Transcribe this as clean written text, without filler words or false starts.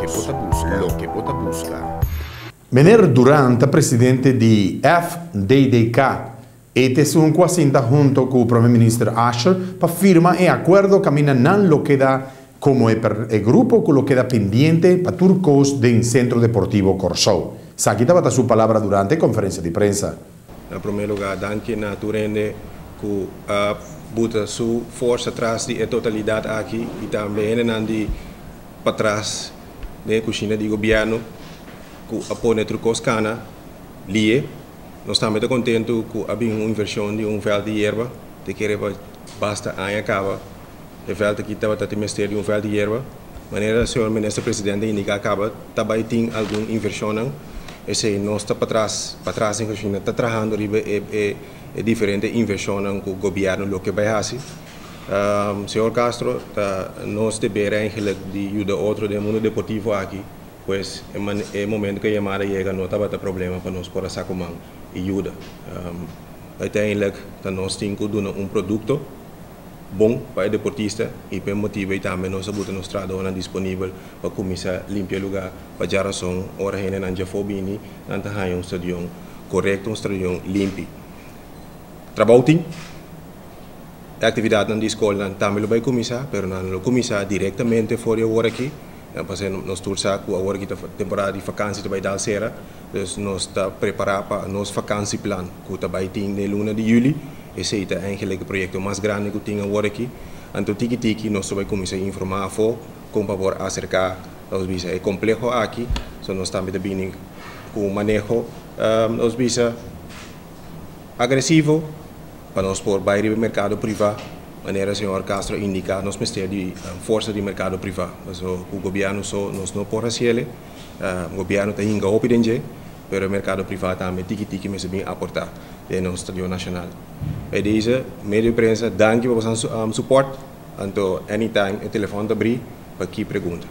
Lo que vota busca. Mener Durant, presidente di FDDK, este es un cuacinta junto con el primer ministro Asher para firma e acuerdo camina nan lo queda como el grupo que lo queda pendiente para turcos del Centro Deportivo Corsou. Sakita bata su palabra durante conferencia de prensa. En primer lugar, danke na Turende que buta su força atrás de totalidade aqui e também nandi para trás da cozinha do governo que apoia turcos cana lie. Nós estamos muito contentes que havia uma inversão de veld de erva de que basta a acaba o veld aqui estava a ministério de veld de erva maneira o senhor ministro-presidente indica acaba também tem alguma inversão esse nós está para trás em cozinha está trabalhando é diferente inversão que o governo lo que vai fazer. Senhor Castro, nós devemos de ajudar outro do mundo deportivo aqui, pois é momento que a chamada chega, não está ter problema para nós por essa comando e ajuda. Uiteindelijk, nós temos que dar produto bom para o deportista e por motivo também nós temos nos tradona disponível para começar a limpar o lugar para a geração, ora a gente não fobini, não tem estadião correto, estadião limpo. Trabalho a atividade na escola também vai começar, mas não começar diretamente fora o hora aqui. Porque nós torcemos que a hora que a temporada de vacância vai dar será, então nós está preparado para nosso vacância plan que vai ter na luna de julho. Esse é eigenlijk o projeto mais grande que tem agora aqui. Então tiki nós vai começar a informar for como para acercar os bichos. É complexo aqui, então nós estamos bem com o manejo os bichos agressivo. Para nós por bairro do mercado privado, maneira o senhor Castro indica, nós precisamos de força de mercado privado. O governo só nós não pode fazer, o governo tem que opinar, mas o mercado privado também tem que bem aportar no nosso estadio nacional. Para isso, meio de imprensa, danke por seu suporte. Então, anytime, o telefone está aberto para que pergunta.